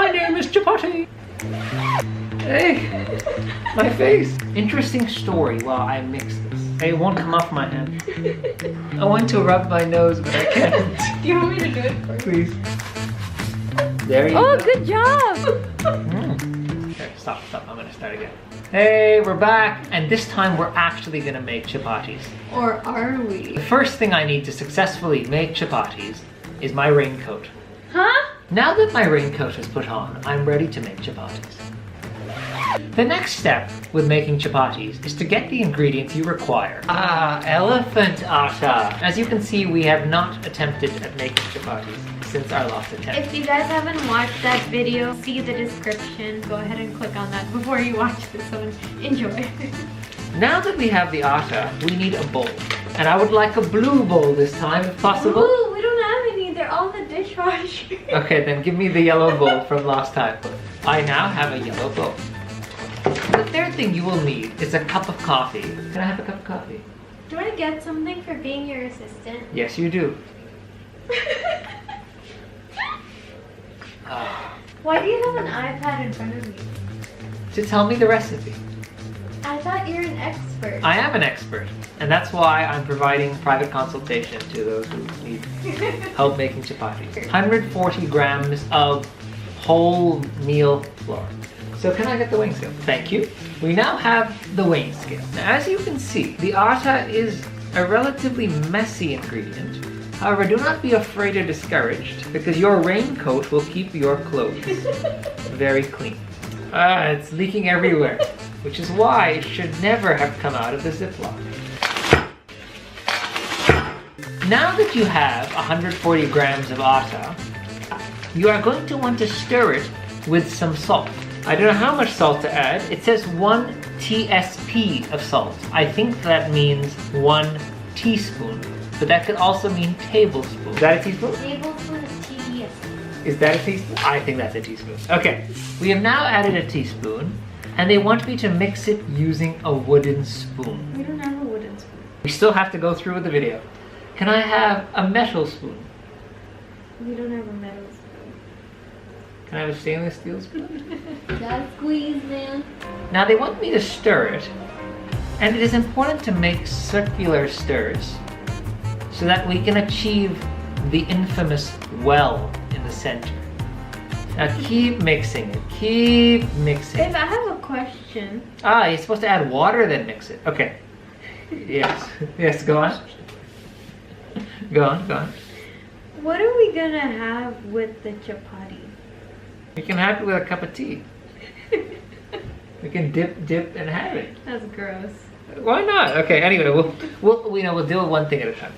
My name is Chapati. Hey, my face. Interesting story while I mix this. It won't come off my hand. I want to rub my nose, but I can't. Do you want me to do it for you? Please. There you go. Oh, good job! Okay, stop. I'm gonna start again. Hey, we're back, and this time we're actually gonna make chapatis. Or are we? The first thing I need to successfully make chapatis is my raincoat. Huh? Now that my raincoat is put on, I'm ready to make chapatis. The next step with making chapatis is to get the ingredients you require. Elephant atta. As you can see, we have not attempted at making chapatis since our last attempt. If you guys haven't watched that video, see the description. Go ahead and click on that before you watch this one. Enjoy. Now that we have the atta, we need a bowl. And I would like a blue bowl this time, if possible. Ooh, we don't have any. They're all in the dishwasher. Okay, then give me the yellow bowl from last time. I now have a yellow bowl. The third thing you will need is a cup of coffee. Can I have a cup of coffee? Do you want to get something for being your assistant? Yes, you do. Why do you have an iPad in front of you? To tell me the recipe. I thought you're an expert. I am an expert, and that's why I'm providing private consultation to those who need help making chapatis. 140 grams of whole meal flour. So can I get the weighing scale? Thank you. We now have the weighing scale. Now, as you can see, the atta is a relatively messy ingredient. However, do not be afraid or discouraged, because your raincoat will keep your clothes very clean. It's leaking everywhere, which is why it should never have come out of the Ziploc. Now that you have 140 grams of atta, you are going to want to stir it with some salt. I don't know how much salt to add. It says 1 TSP of salt. I think that means 1 teaspoon, but that could also mean tablespoon. Is that a teaspoon? Tablespoon is tedious. Is that a teaspoon? I think that's a teaspoon. Okay, we have now added a teaspoon, and they want me to mix it using a wooden spoon. We don't have a wooden spoon. We still have to go through with the video. Can I have a metal spoon? We don't have a metal spoon. Can I have a stainless steel spoon? Gotta squeeze, man. Now they want me to stir it, and it is important to make circular stirs so that we can achieve the infamous well in the center. Now keep mixing it, keep mixing Babe, it. I have a question. You're supposed to add water then mix it. Okay. Yes, yes, go on. Go on. What are we gonna have with the chapati? You can have it with a cup of tea. We can dip, and have it. That's gross. Why not? Okay. Anyway, we'll deal with one thing at a time.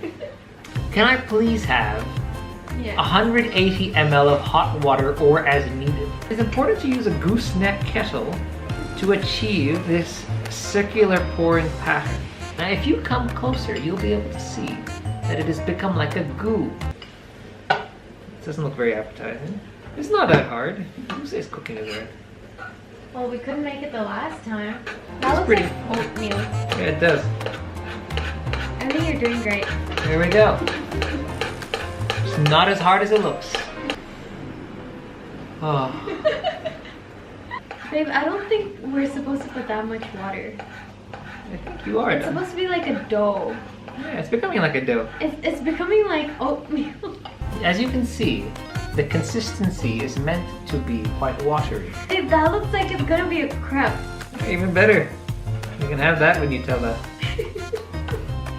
Can I please have 180 ml of hot water or as needed? It's important to use a gooseneck kettle to achieve this circular pouring pattern. Now, if you come closer, you'll be able to see that it has become like a goo. It doesn't look very appetizing. It's not that hard. Who says cooking is hard? Well, we couldn't make it the last time. It's That looks pretty. like oatmeal. Yeah, it does. I think you're doing great. There we go. It's not as hard as it looks. Oh. Babe, I don't think we're supposed to put that much water. I think you are It's done. supposed to be like a dough. Yeah, it's becoming like a dough. It's becoming like oatmeal. As you can see, the consistency is meant to be quite watery. Babe, that looks like it's gonna be a crepe. Even better. You can have that with Nutella.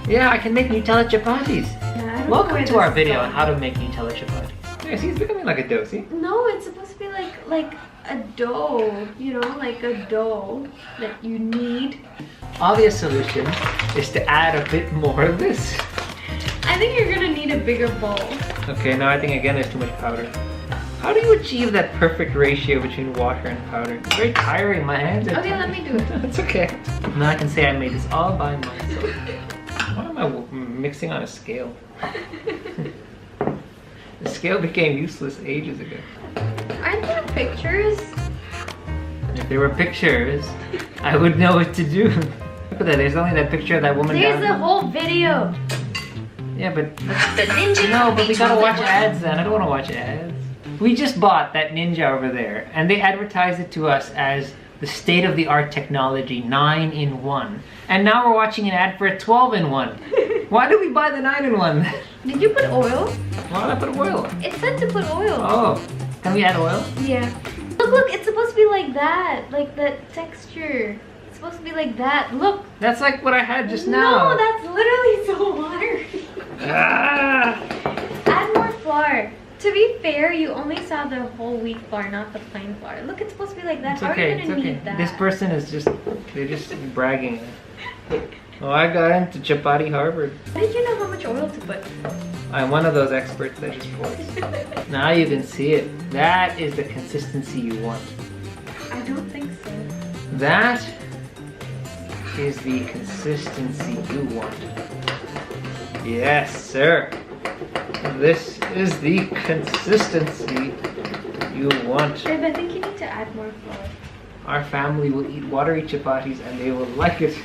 Yeah, I can make Nutella chapatis. Yeah, I don't know Welcome where to our this is video going. on how to make Nutella chapatis. Yeah, see, it's becoming like a dough, see? No, it's supposed to be like a dough, you know, like a dough that you knead. Obvious solution is to add a bit more of this. I think you're gonna need a bigger bowl. Okay, now I think again there's too much powder. How do you achieve that perfect ratio between water and powder? It's very tiring, my hands are Okay, let me do it. It's okay. Now I can say I made this all by myself. Why am I mixing on a scale? The scale became useless ages ago. Aren't there pictures? If there were pictures, I would know what to do. Look at that, there's only that picture of that woman There's down a whole video. Yeah, but no, but we gotta watch ads then. I don't wanna watch ads. We just bought that Ninja over there, and they advertised it to us as the state-of-the-art technology 9-in-1. And now we're watching an ad for a 12-in-1. Why did we buy the 9-in-1? Did you put oil? Why did I put oil? It said to put oil. Oh, can we add oil? Yeah. Look, it's supposed to be like that. Like that texture. It's supposed to be like that. Look. That's like what I had just now. No, that's literally so watery. Ah. Add more flour. To be fair, you only saw the whole wheat flour, not the plain flour. Look, it's supposed to be like that. It's How okay, are you gonna need that? This person is just, they're just bragging. Oh, I got into Chapati Harvard. How did you know how much oil to put? I'm one of those experts that just pours. Now you can see it. That is the consistency you want. I don't think so. That is the consistency you want. Yes, sir. This is the consistency you want. Babe, I think you need to add more flour. Our family will eat watery chapatis and they will like it.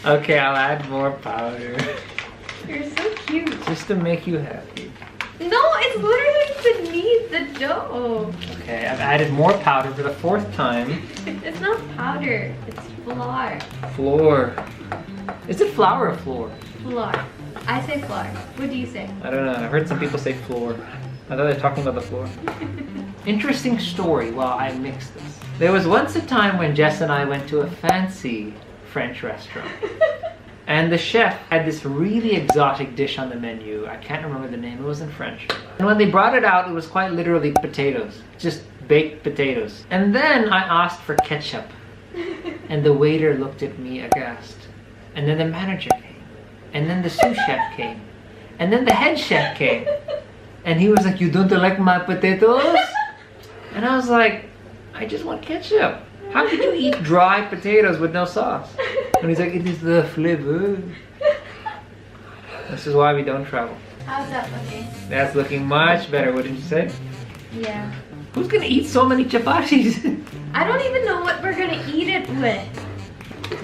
Okay, I'll add more powder. You're so cute. Just to make you happy. No, it's literally beneath the dough. Okay, I've added more powder for the 4th time. It's not powder, it's flour. Flour. Is it flour or floor? Flour. I say flour. What do you say? I don't know. I've heard some people say floor. I thought they were talking about the floor. Interesting story while I mix this. There was once a time when Jess and I went to a fancy French restaurant. And the chef had this really exotic dish on the menu. I can't remember the name. It was in French. And when they brought it out, it was quite literally potatoes. Just baked potatoes. And then I asked for ketchup. And the waiter looked at me aghast. And then the manager came. And then the sous chef came. And then the head chef came. And he was like, "You don't like my potatoes?" And I was like, "I just want ketchup. How could you eat dry potatoes with no sauce?" And he's like, "It is the flavor." This is why we don't travel. How's that looking? That's looking much better, wouldn't you say? Yeah. Who's gonna eat so many chapatis? I don't even know what we're gonna eat it with.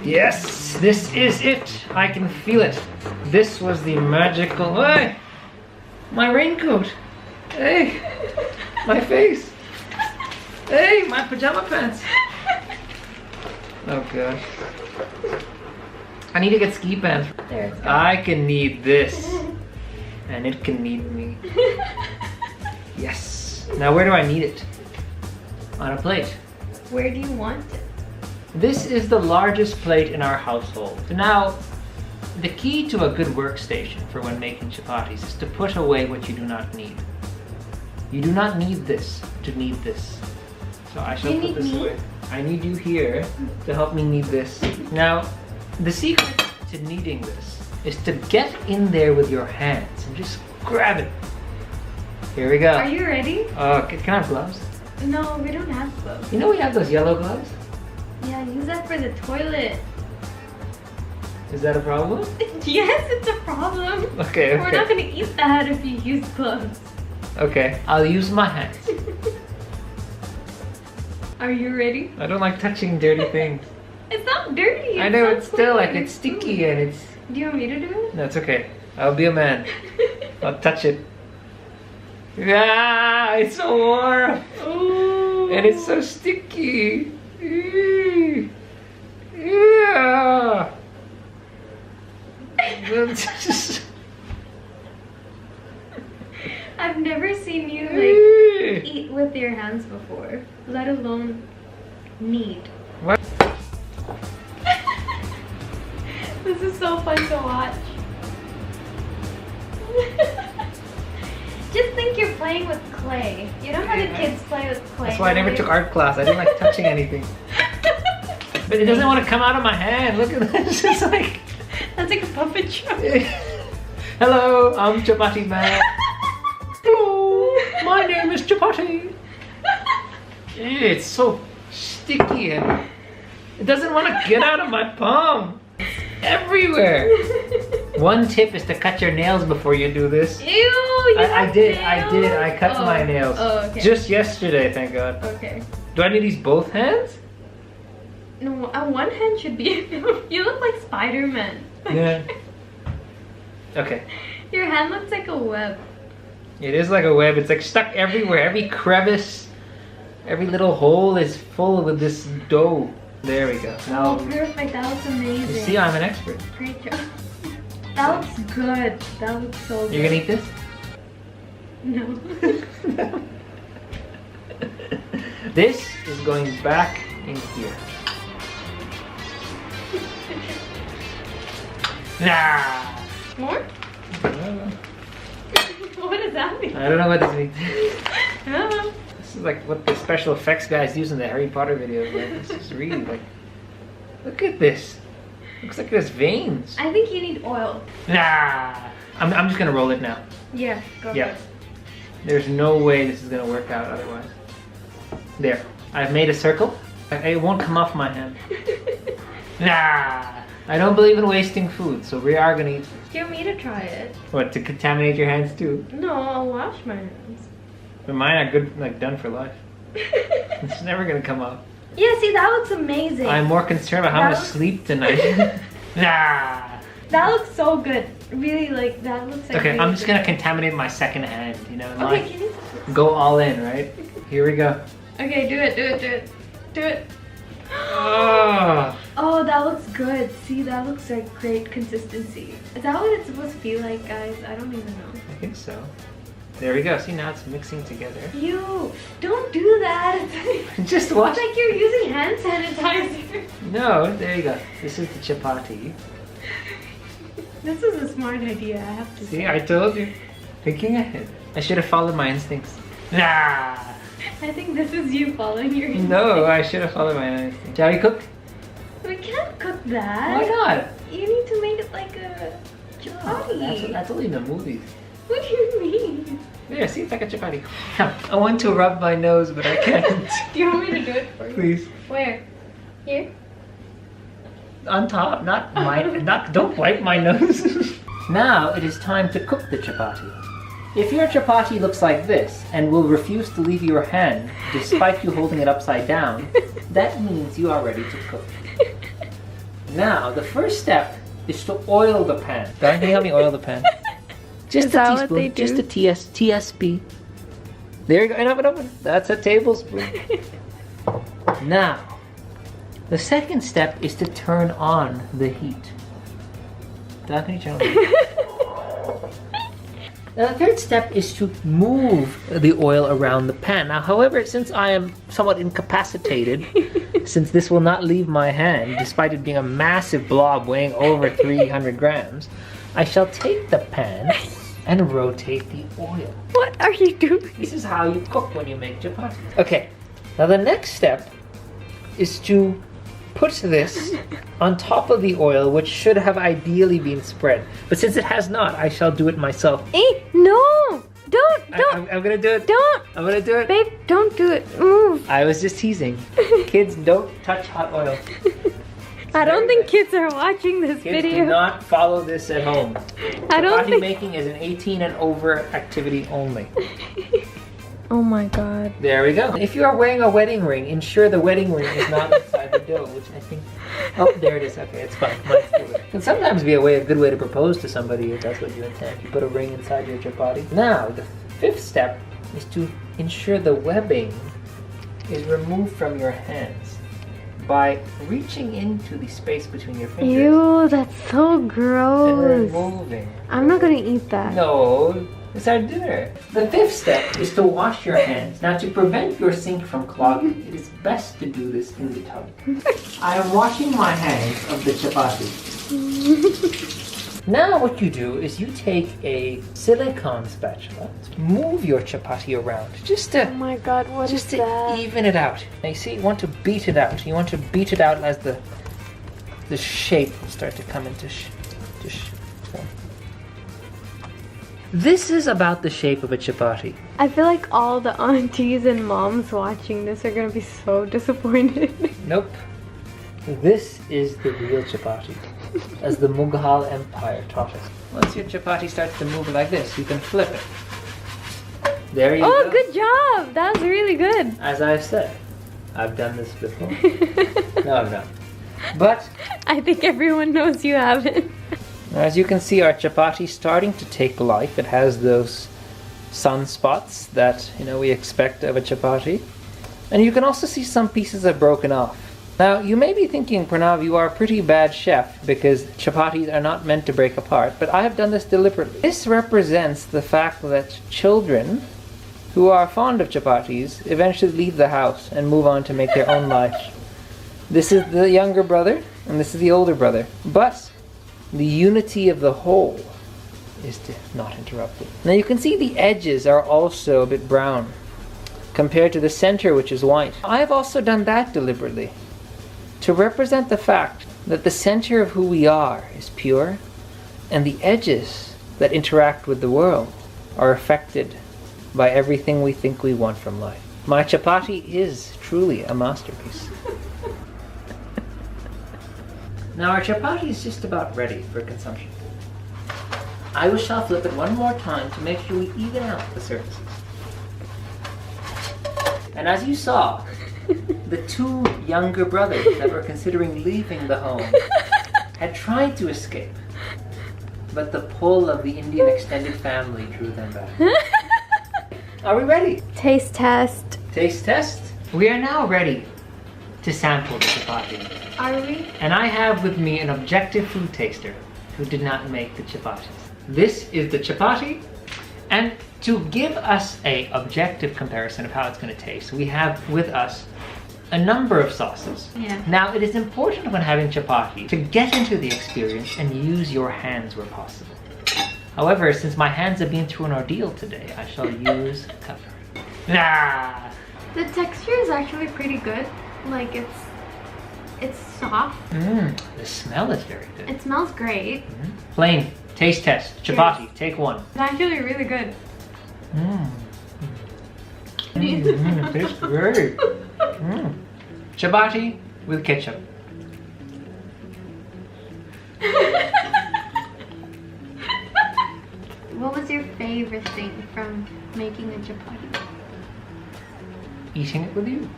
Yes, this is it. I can feel it. This was the magical... Hey! My raincoat. Hey! My face. Hey! My pajama pants. Oh god. I need to get ski pants. There it's I can need this. And it can need me. Yes. Now where do I need it? On a plate. Where do you want it? This is the largest plate in our household. So now, the key to a good workstation for when making chapatis is to put away what you do not need. You do not need this to need this. So I shall put this away. I need you here to help me knead this. Now, the secret to kneading this is to get in there with your hands and just grab it. Here we go. Are you ready? Can I have gloves? No, we don't have gloves. You know we have those yellow gloves? Yeah, use that for the toilet. Is that a problem? Yes, it's a problem. Okay, We're not gonna eat that if you use gloves. Okay, I'll use my hands. Are you ready? I don't like touching dirty things. It's not dirty. I know, not it's still like clean. it's sticky and it's... Do you want me to do it? No, it's okay. I'll be a man. I'll touch it. Ah, it's so warm. Ooh. And it's so sticky. Yeah. I've never seen you like eat with your hands before, let alone knead. What? This is so fun to watch. Just think you're playing with clay. You know how the kids play with clay? That's why I never took art class. I didn't like touching anything. But it doesn't want to come out of my hand. Look at this. It's like... That's like a puppet show. Hello, I'm Chapati Man. Hello, my name is Chapati. It's so sticky and it doesn't want to get out of my palm. It's everywhere. One tip is to cut your nails before you do this. Ew, you I did. nails? I cut my nails. Oh, okay. Just yesterday, thank God. Okay. Do I need these both hands? No, one hand should be enough. You look like Spider-Man. Yeah. Okay. Your hand looks like a web. It is like a web. It's like stuck everywhere. Every crevice, every little hole is full with this dough. There we go. Oh, perfect. That looks amazing. You see, I'm an expert. Great job. That looks good. That looks so good. You're gonna eat this? No. This is going back in here. Nah. More? What does that mean? I don't know what this means. Oh. This is like what the special effects guys use in the Harry Potter videos. Like, this is really like, look at this. Looks like there's veins. I think you need oil. Nah. I'm just gonna roll it now. Yeah, go Yeah. ahead. There's no way this is gonna work out otherwise. There. I've made a circle. It won't come off my hand. Nah. I don't believe in wasting food, so we are gonna eat. Do you want me to try it? What, to contaminate your hands too? No, I'll wash my hands. But mine are good, like done for life. It's never gonna come off. Yeah, see, that looks amazing. I'm more concerned about how I'm gonna sleep tonight. Nah. That looks so good. Really, like, that looks like... Okay, I'm just gonna contaminate my second hand, you know? Okay, Like, can you... go all in, right? Here we go. Okay, do it, do it, do it. Do it. Oh. Oh, that looks good. See, that looks like great consistency. Is that what it's supposed to be like, guys? I don't even know. I think so. There we go. See, now it's mixing together. You don't do that. Just watch. It's like you're using hand sanitizer. No, there you go. This is the chapati. This is a smart idea, I have to See, say. I told you. Thinking ahead. I should have followed my instincts. Nah. I think this is you following your instincts. No, I should have folled my instincts. Shall we cook? We can't cook that. Why not? You need to make it like a chapati. That's only in the movies. What do you mean? Yeah, see, it's like a chapati. I want to rub my nose, but I can't. Do you want me to do it for you? Please. Where? Here? On top, not my, don't wipe my nose. Now it is time to cook the chapati. If your chapati looks like this and will refuse to leave your hand despite you holding it upside down, that means you are ready to cook. Now, the first step is to oil the pan. Darren, can you help me oil the pan? Just Is a that teaspoon, what they do? just a TSP. There you go, open. That's a tablespoon. Now, the second step is to turn on the heat. Darren, can you tell me? Now the third step is to move the oil around the pan. Now, however, since I am somewhat incapacitated, since this will not leave my hand, despite it being a massive blob weighing over 300 grams, I shall take the pan and rotate the oil. What are you doing? This is how you cook when you make chapati. Okay, now the next step is to put this on top of the oil, which should have ideally been spread. But since it has not, I shall do it myself. No! Don't! I'm gonna do it. Don't! I'm gonna do it. Babe, don't do it. Move. I was just teasing. Kids, don't touch hot oil. I don't think kids are watching this Kids video. do not follow this at home. I don't Chapati think... making is an 18 and over activity only. Oh my god. There we go. If you are wearing a wedding ring, ensure the wedding ring is not inside the dough, which I think... Oh, there it is. Okay, it's fine. Mine's still there. It can sometimes be a good way to propose to somebody if that's what you intend. You put a ring inside your chapati. Now, the fifth step is to ensure the webbing is removed from your hands by reaching into the space between your fingers Ew, that's so and gross. removing. I'm not gonna eat that. No, it's our dinner. The fifth step is to wash your hands. Now, to prevent your sink from clogging, it is best to do this in the tub. I am washing my hands of the chapati. Now what you do is you take a silicone spatula, move your chapati around, just Oh to my god, what is to that? even it out. Now you see, you want to beat it out. You want to beat it out as the shape will start to come into form. This is about the shape of a chapati. I feel like all the aunties and moms watching this are gonna be so disappointed. Nope. This is the real chapati, as the Mughal Empire taught us. Once your chapati starts to move like this, you can flip it. There you go. Oh, good job! That was really good. As I've said, I've done this before. No, I've not. But, I think everyone knows you haven't. as you can see, our chapati is starting to take life. It has those sunspots that, we expect of a chapati. And you can also see some pieces have broken off. Now, you may be thinking, Pranav, you are a pretty bad chef because chapatis are not meant to break apart, but I have done this deliberately. This represents the fact that children who are fond of chapatis eventually leave the house and move on to make their own life. This is the younger brother, and this is the older brother. But the unity of the whole is not interrupted. Now you can see the edges are also a bit brown compared to the center, which is white. I have also done that deliberately to represent the fact that the center of who we are is pure, and the edges that interact with the world are affected by everything we think we want from life. My chapati is truly a masterpiece. Now our chapati is just about ready for consumption. I shall flip it one more time to make sure we even out the surfaces. And as you saw, the two younger brothers that were considering leaving the home had tried to escape, but the pull of the Indian extended family drew them back. Are we ready? Taste test. Taste test? We are now ready to sample the chapati. Are we? And I have with me an objective food taster who did not make the chapatis. This is the chapati, and to give us an objective comparison of how it's going to taste, we have with us a number of sauces. Yeah. Now, it is important when having chapati to get into the experience and use your hands where possible. However, since my hands have been through an ordeal today, I shall use cutlery. Ah! The texture is actually pretty good. Like it's soft. The smell is very good. It smells great. Plain taste test. Chapati, take one. It's actually really good. It tastes great. Chapati with ketchup. What was your favorite thing from making a chapati? Eating it with you.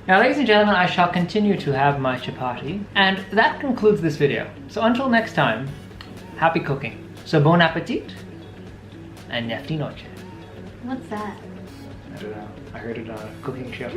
Now, ladies and gentlemen, I shall continue to have my chapati, and that concludes this video. So until next time, happy cooking. So bon appetit, and nefty noche. What's that? I don't know. I heard it on a cooking show.